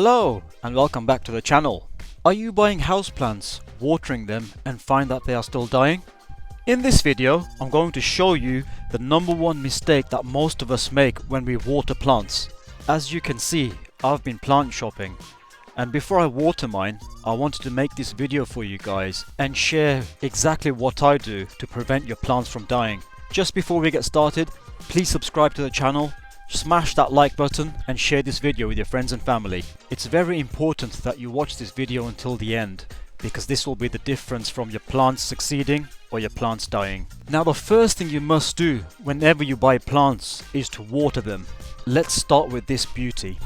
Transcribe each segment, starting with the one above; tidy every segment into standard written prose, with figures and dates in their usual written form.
Hello and welcome back to the channel. Are you buying houseplants, watering them and find that they are still dying? In this video I'm going to show you the number one mistake that most of us make when we water plants. As you can see, I've been plant shopping, and before I water mine I wanted to make this video for you guys and share exactly what I do to prevent your plants from dying. Just before we get started, please subscribe to the channel. Smash that like button and share this video with your friends and family. It's very important that you watch this video until the end, because this will be the difference from your plants succeeding or your plants dying. Now the first thing you must do whenever you buy plants is to water them. Let's start with this beauty.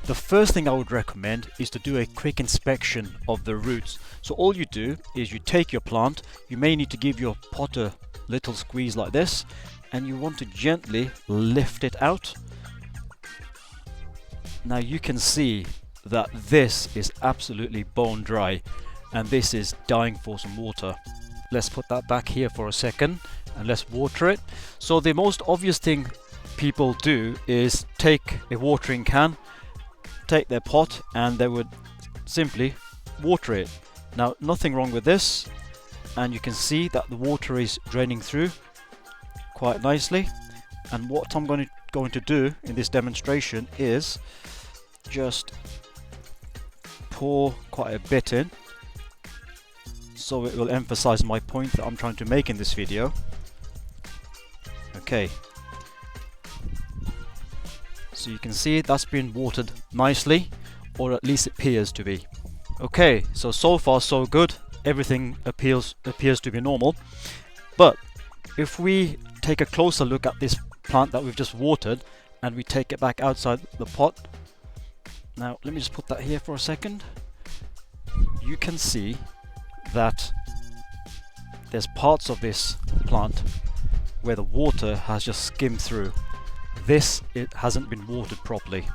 The first thing I would recommend is to do a quick inspection of the roots. So all you do is you take your plant, you may need to give your pot a little squeeze like this, and you want to gently lift it out. Now you can see that this is absolutely bone dry and this is dying for some water. Let's put that back here for a second and let's water it. So the most obvious thing people do is take a watering can, take their pot, and they would simply water it. Now nothing wrong with this, and you can see that the water is draining through quite nicely. And what I'm going to do in this demonstration is just pour quite a bit in, so it will emphasize my point that I'm trying to make in this video. Okay, so you can see that's been watered nicely, or at least it appears to be. Okay, so far so good, everything appears to be normal. But if we take a closer look at this plant that we've just watered and we take it back outside the pot. Now let me just put that here for a second. You can see that there's parts of this plant where the water has just skimmed through. It hasn't been watered properly.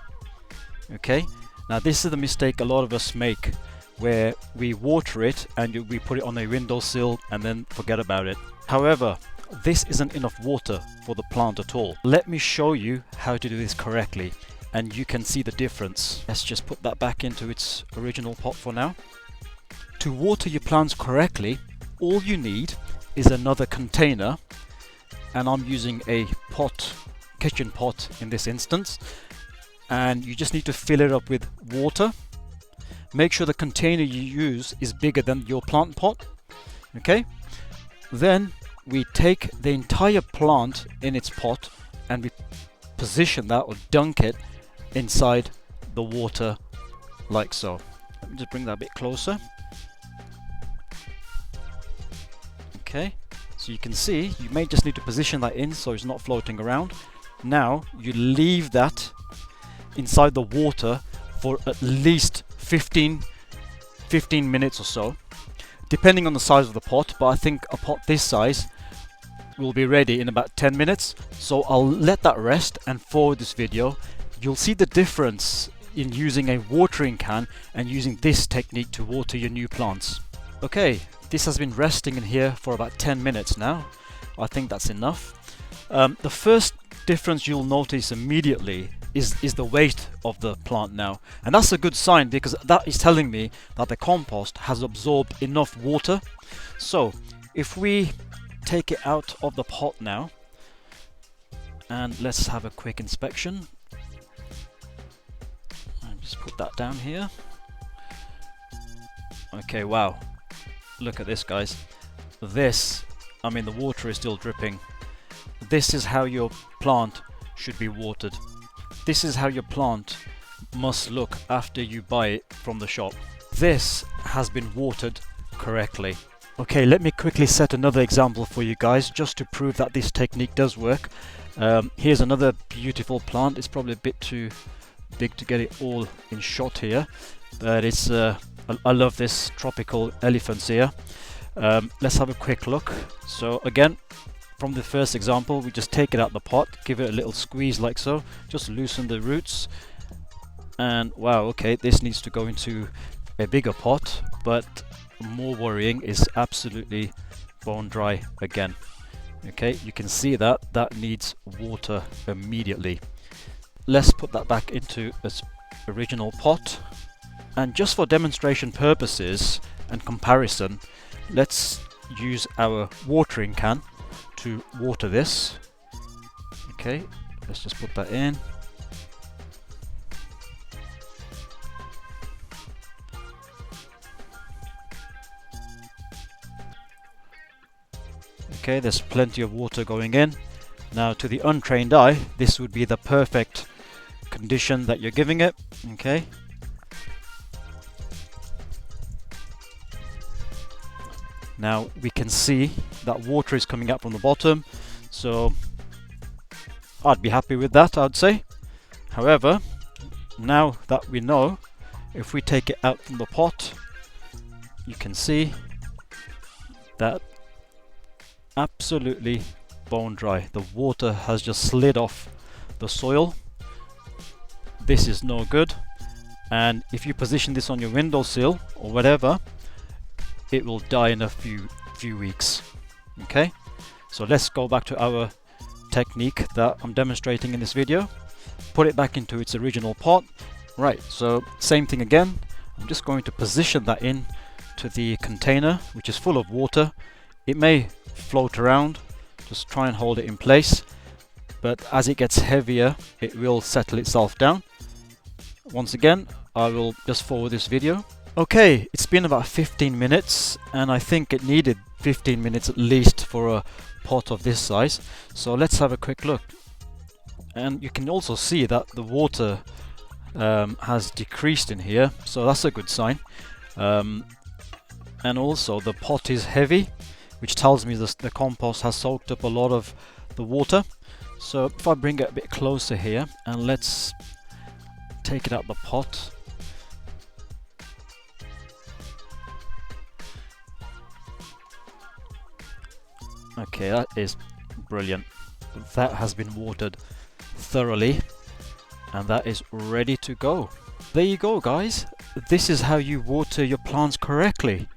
Okay, now this is the mistake a lot of us make, where we water it and we put it on a windowsill and then forget about it. However, this isn't enough water for the plant at all. Let me show you how to do this correctly and you can see the difference. Let's just put that back into its original pot for now. To water your plants correctly, all you need is another container, and I'm using a pot, kitchen pot in this instance, and you just need to fill it up with water. Make sure the container you use is bigger than your plant pot. Okay, then we take the entire plant in its pot and we position that, or dunk it, inside the water like so. Let me just bring that a bit closer. Okay, so you can see you may just need to position that in so it's not floating around. Now you leave that inside the water for at least 15 minutes or so, depending on the size of the pot, but I think a pot this size will be ready in about 10 minutes. So I'll let that rest, and for this video you'll see the difference in using a watering can and using this technique to water your new plants. Okay, this has been resting in here for about 10 minutes now. I think that's enough. The first difference you'll notice immediately is the weight of the plant now, and that's a good sign, because that is telling me that the compost has absorbed enough water. So if we take it out of the pot now and let's have a quick inspection, and just put that down here. Okay, wow, look at this, guys. This, I mean, the water is still dripping. This is how your plant should be watered. This is how your plant must look after you buy it from the shop. This has been watered correctly. Okay, let me quickly set another example for you guys, just to prove that this technique does work. Here's another beautiful plant. It's probably a bit too big to get it all in shot here, but it's I love this tropical elephants here. Let's have a quick look. So again, from the first example, we just take it out the pot, give it a little squeeze like so, just loosen the roots, and wow, okay, this needs to go into a bigger pot, but more worrying is absolutely bone dry again. Okay, you can see that needs water immediately. Let's put that back into a original pot. And just for demonstration purposes and comparison, let's use our watering can to water this. Okay, let's just put that in. Okay, there's plenty of water going in. Now, to the untrained eye, this would be the perfect condition that you're giving it. Okay. Now we can see that water is coming out from the bottom, so I'd be happy with that, I'd say. However, now that we know, if we take it out from the pot, you can see that absolutely bone dry. The water has just slid off the soil. This is no good, and if you position this on your windowsill or whatever, it will die in a few weeks. Okay, so let's go back to our technique that I'm demonstrating in this video. Put it back into its original pot. Right, so same thing again. I'm just going to position that in to the container, which is full of water. It may float around, just try and hold it in place, but as it gets heavier it will settle itself down. Once again, I will just forward this video. Okay, it's been about 15 minutes, and I think it needed 15 minutes at least for a pot of this size. So let's have a quick look. And you can also see that the water has decreased in here, so that's a good sign. And also the pot is heavy, which tells me the compost has soaked up a lot of the water. So if I bring it a bit closer here and let's take it out the pot. Okay, that is brilliant. That has been watered thoroughly and that is ready to go. There you go, guys. This is how you water your plants correctly,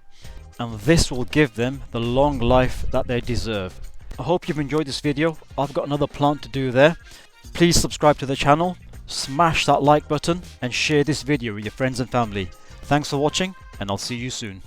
and this will give them the long life that they deserve. I hope you've enjoyed this video. I've got another plant to do there. Please subscribe to the channel, smash that like button and share this video with your friends and family. Thanks for watching, and I'll see you soon.